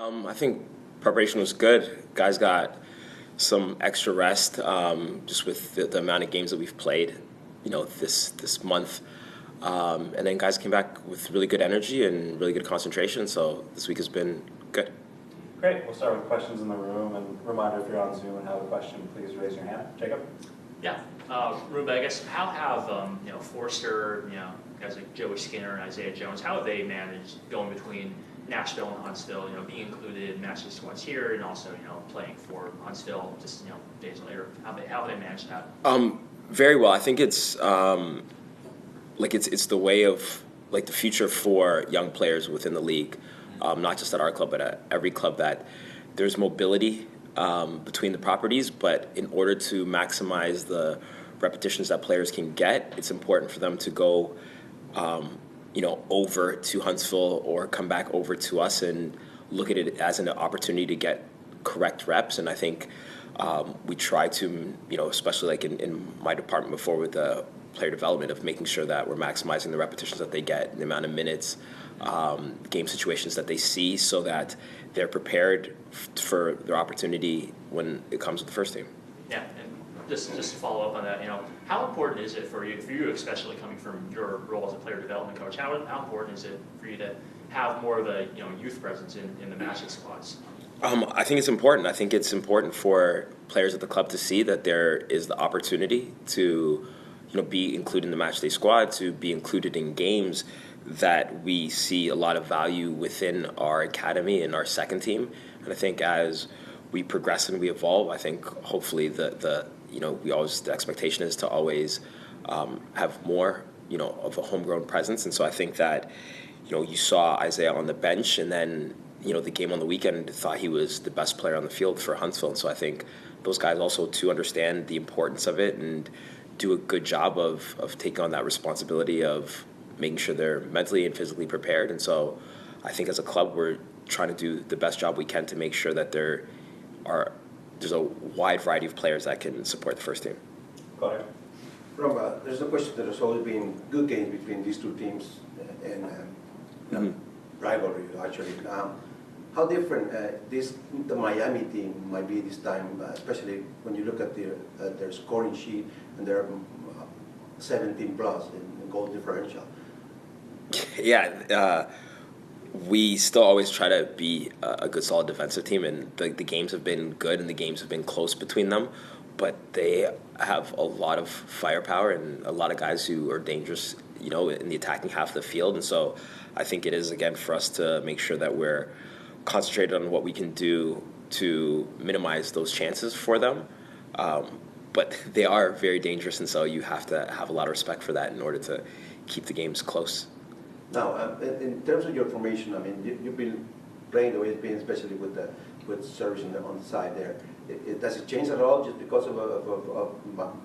I think preparation was good. Guys got some extra rest, just with the amount of games that we've played, this month. And then guys came back with really good energy and really good concentration. So this week has been good. Great. We'll start with questions in the room. And reminder, if you're on Zoom and have a question, please raise your hand. Jacob? Yeah. Rumba, I guess, how have, Forster, guys like Joey Skinner and Isaiah Jones, how have they managed going between Nashville and Huntsville, being included in match day squads here and also, playing for Huntsville just, days later? How have they managed that? Very well. I think it's it's the way of the future for young players within the league, not just at our club but at every club, that there's mobility between the properties, but in order to maximize the repetitions that players can get, it's important for them to go over to Huntsville or come back over to us and look at it as an opportunity to get correct reps. And I think we try to, especially in my department before with the player development, of making sure that we're maximizing the repetitions that they get, the amount of minutes, game situations that they see, so that they're prepared for their opportunity when it comes with the first team. Yeah, and just to follow up on that, how important is it for you, especially coming from your role as a player development coach, how important is it for you to have more of a youth presence in the matching squads? I think it's important. I think it's important for players at the club to see that there is the opportunity to be included in the matchday squad, to be included in games, that we see a lot of value within our academy and our second team. And I think as we progress and we evolve, I think hopefully the expectation is to always have more of a homegrown presence. And so I think that you saw Isaiah on the bench, and then the game on the weekend, thought he was the best player on the field for Huntsville. And so I think those guys also to understand the importance of it and do a good job of taking on that responsibility of making sure they're mentally and physically prepared. And so I think as a club, we're trying to do the best job we can to make sure that there's a wide variety of players that can support the first team. Go ahead. Rumba, there's no question that there's always been good games between these two teams and rivalry, actually. How different the Miami team might be this time, especially when you look at their scoring sheet and their 17 plus in goal differential? Yeah, we still always try to be a good, solid defensive team, and the games have been good and the games have been close between them, but they have a lot of firepower and a lot of guys who are dangerous, in the attacking half of the field. And so I think it is, again, for us to make sure that we're concentrated on what we can do to minimize those chances for them. But they are very dangerous, and so you have to have a lot of respect for that in order to keep the games close. Now, in terms of your formation, I mean, you've been playing the way it's been, especially with service on the side there. Does it change at all just because of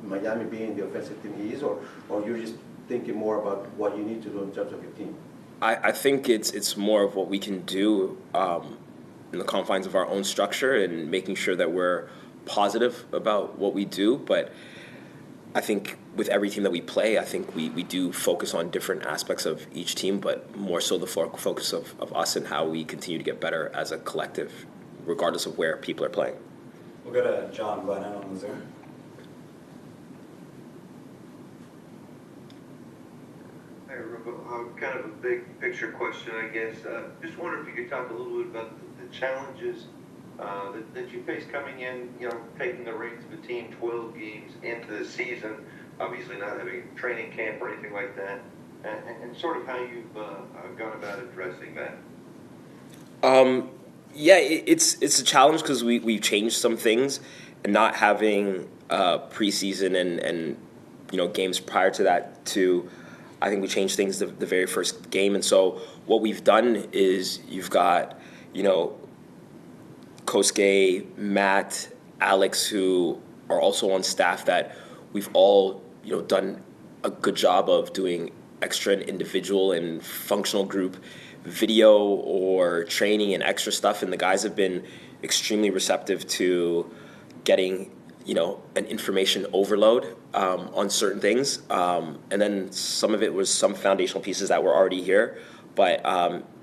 Miami being the offensive team he is, or you're just thinking more about what you need to do in terms of your team? I think it's more of what we can do in the confines of our own structure and making sure that we're positive about what we do. But I think with every team that we play, I think we do focus on different aspects of each team, but more so the focus of us and how we continue to get better as a collective, regardless of where people are playing. We'll go to John Glennon on the Zoom. Hey, Rumba, kind of a big picture question, I guess. Just wonder if you could talk a little bit about the challenges that you face coming in, taking the reins of a team 12 games into the season, obviously not having training camp or anything like that, and sort of how you've gone about addressing that. Yeah, it's a challenge because we've changed some things, and not having preseason and games prior to that too. I think we changed things the very first game. And so what we've done is you've got, Kosuke, Matt, Alex, who are also on staff, that we've all, done a good job of doing extra and individual and functional group video or training and extra stuff. And the guys have been extremely receptive to getting, an information overload on certain things. And then some of it was some foundational pieces that were already here. But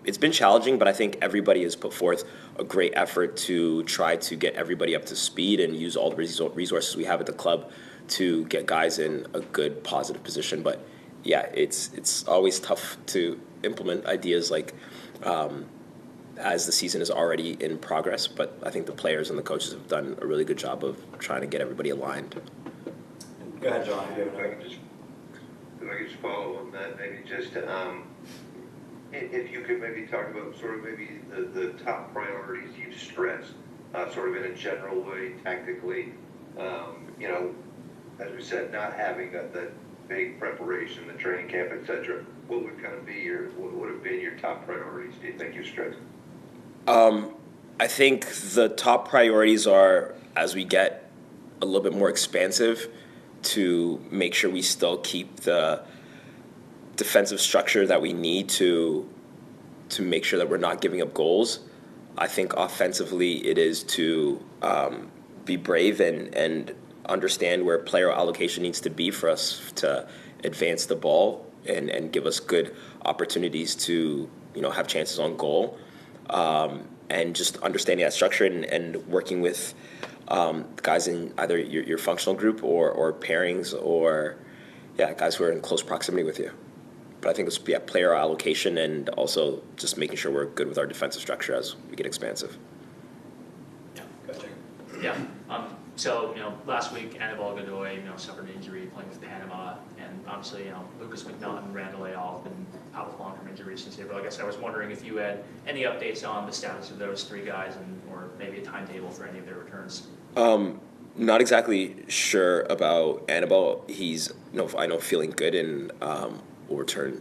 it's been challenging, but I think everybody has put forth a great effort to try to get everybody up to speed and use all the resources we have at the club to get guys in a good, positive position. But yeah, it's always tough to implement ideas like as the season is already in progress. But I think the players and the coaches have done a really good job of trying to get everybody aligned. Go ahead, John. If I could just follow on that, maybe just if you could maybe talk about sort of maybe the top priorities you've stressed, sort of in a general way, tactically, you know, as we said, not having that big preparation, the training camp, etc. What would kind of be what would have been your top priorities, do you think you stressed? I think the top priorities are, as we get a little bit more expansive, to make sure we still keep the defensive structure that we need to make sure that we're not giving up goals. I think offensively it is to be brave and understand where player allocation needs to be for us to advance the ball and give us good opportunities to, you know, have chances on goal. And just understanding that structure and working with guys in either your functional group or pairings or guys who are in close proximity with you. But I think it's player allocation and also just making sure we're good with our defensive structure as we get expansive. Yeah, gotcha. Yeah. So, you know, last week, Anibal Godoy, you know, suffered an injury playing with Panama, and obviously, you know, Lucas McNutt and Randall Ayala have been out with long-term injuries since April. I guess I was wondering if you had any updates on the status of those three guys, or maybe a timetable for any of their returns. Not exactly sure about Anibal. He's, I know, feeling good and will return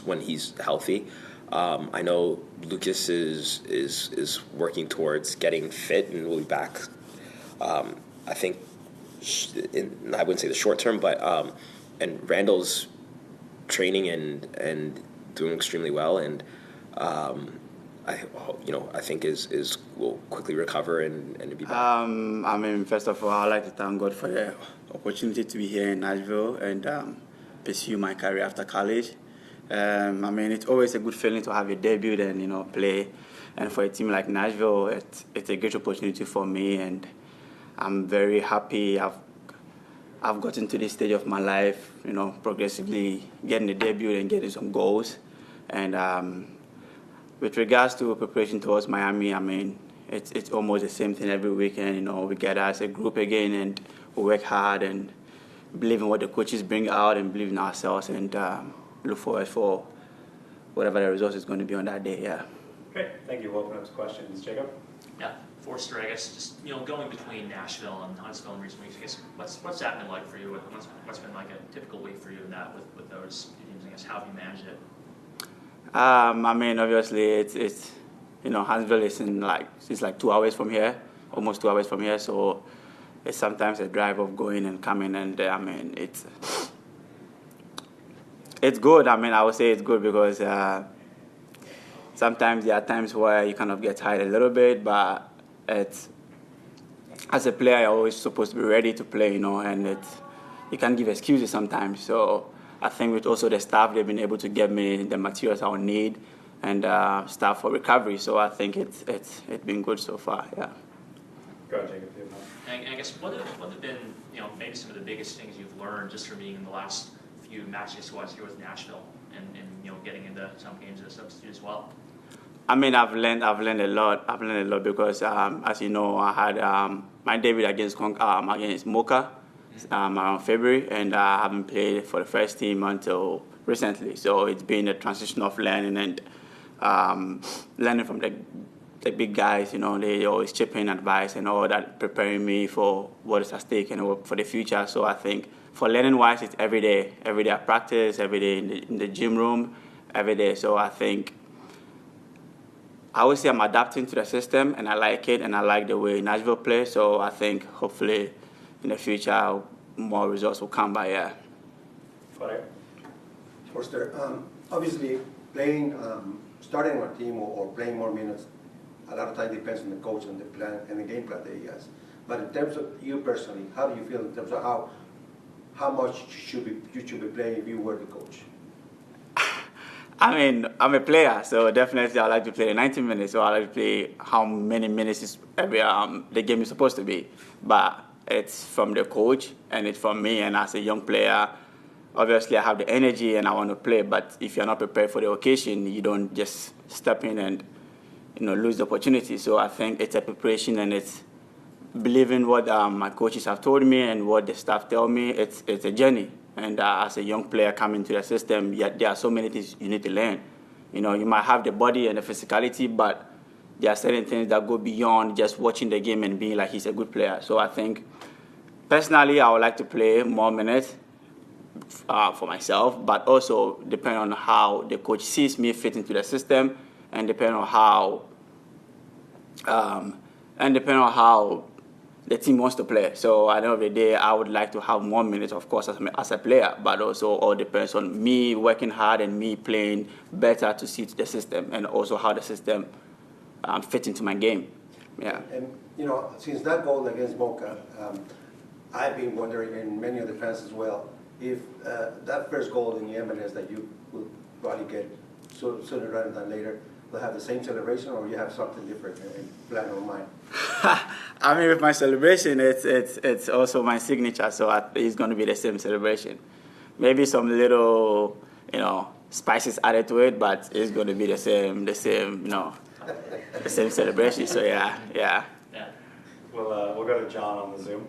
when he's healthy. I know Lucas is working towards getting fit and will be back. I think, I wouldn't say the short term, but and Randall's training and doing extremely well, and I think will quickly recover and be back. I mean, first of all, I'd like to thank God for the opportunity to be here in Nashville and pursue my career after college. I mean, it's always a good feeling to have a debut and play, and for a team like Nashville, it's a great opportunity for me, and I'm very happy. I've gotten to this stage of my life, progressively getting a debut and getting some goals. And with regards to preparation towards Miami, I mean, it's almost the same thing every weekend. We gather as a group again and we work hard and believe in what the coaches bring out and believe in ourselves and look forward for whatever the result is going to be on that day. Yeah. Great, thank you. We'll open up to questions. Jacob? Yeah, Forster, I guess just going between Nashville and Huntsville in recent weeks, I guess what's that been like for you? What's been like a typical week for you in that with those teams? I guess how have you managed it? I mean, obviously it's Huntsville is it's like 2 hours from here, almost 2 hours from here, so it's sometimes a drive of going and coming, and I mean it's good. I mean, I would say it's good because sometimes there are times where you kind of get tired a little bit, but as a player, you're always supposed to be ready to play, and you can't give excuses sometimes. So I think with also the staff, they've been able to get me the materials I would need and staff for recovery. So I think it's been good so far. Yeah. Go ahead, Jacob. And I guess what have been maybe some of the biggest things you've learned just from being in the last few match day squads here with Nashville and getting into some games as a substitute as well? I mean, I've learned a lot. I've learned a lot because, as you know, I had my debut against Mocha around February, and I haven't played for the first team until recently. So it's been a transition of learning and learning from the big guys. They always chip in advice and all that, preparing me for what is at stake and for the future. So I think for learning-wise, it's every day I practice, every day in the gym room, every day. So I think I would say I'm adapting to the system, and I like it, and I like the way Nashville plays. So I think hopefully in the future more results will come by. Yeah. Forster, obviously playing, starting on a team or playing more minutes, a lot of time depends on the coach and the plan and the game plan that he has. But in terms of you personally, how do you feel in terms of how much you should be playing if you were the coach? I mean, I'm a player, so definitely I like to play the 90 minutes. So I like to play how many minutes is every the game is supposed to be. But it's from the coach and it's from me. And as a young player, obviously I have the energy and I want to play. But if you're not prepared for the occasion, you don't just step in and lose the opportunity. So I think it's a preparation and it's believing what my coaches have told me and what the staff tell me. It's a journey. And as a young player coming to the system, there are so many things you need to learn. You might have the body and the physicality, but there are certain things that go beyond just watching the game and being like he's a good player. So I think, personally, I would like to play more minutes for myself, but also depending on how the coach sees me fit into the system and depending on how the team wants to play. So at the end of the day, I would like to have more minutes, of course, as a player, but also all depends on me working hard and me playing better to suit the system and also how the system fits into my game. Yeah. And, since that goal against Boca, I've been wondering, and many of the fans as well, if that first goal in the MLS that you will probably get sooner rather than later, will have the same celebration, or you have something different in plan or mind? I mean, with my celebration, it's also my signature, so it's going to be the same celebration. Maybe some little, spices added to it, but it's going to be the same, the same celebration. So yeah. We'll go to John on the Zoom.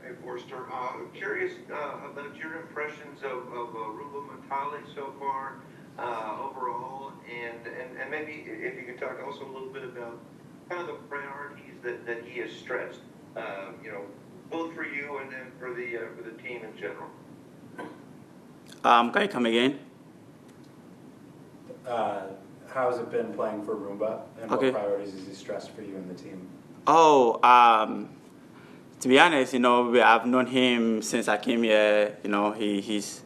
Hey, Forster, curious about your impressions of Rumba Munthali so far, overall, and maybe if you could talk also a little bit about kind of the priorities that he has stressed, both for you and then for the team in general. Can you come again? How has it been playing for Rumba, and Okay. what priorities has he stressed for you and the team? Oh, to be honest, I've known him since I came here. He's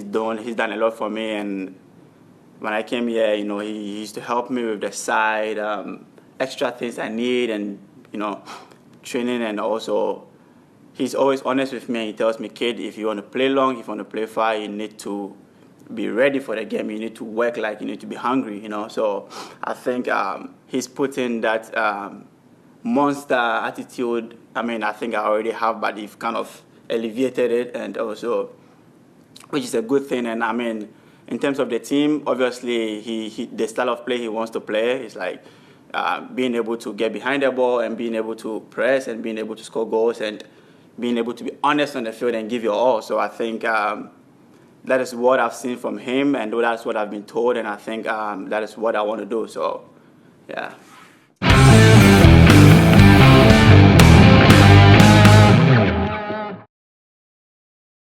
done a lot for me, and when I came here, he used to help me with the side, extra things I need, and training, and also he's always honest with me. He tells me, kid, if you want to play long, if you want to play far, you need to be ready for the game. You need to work like you need to be hungry. So I think he's put in that monster attitude. I mean, I think I already have, but he's kind of alleviated it, and also, which is a good thing. And I mean, in terms of the team, obviously, the style of play he wants to play is like being able to get behind the ball and being able to press and being able to score goals and being able to be honest on the field and give your all. So I think that is what I've seen from him, and that's what I've been told, and I think that is what I want to do. So, yeah.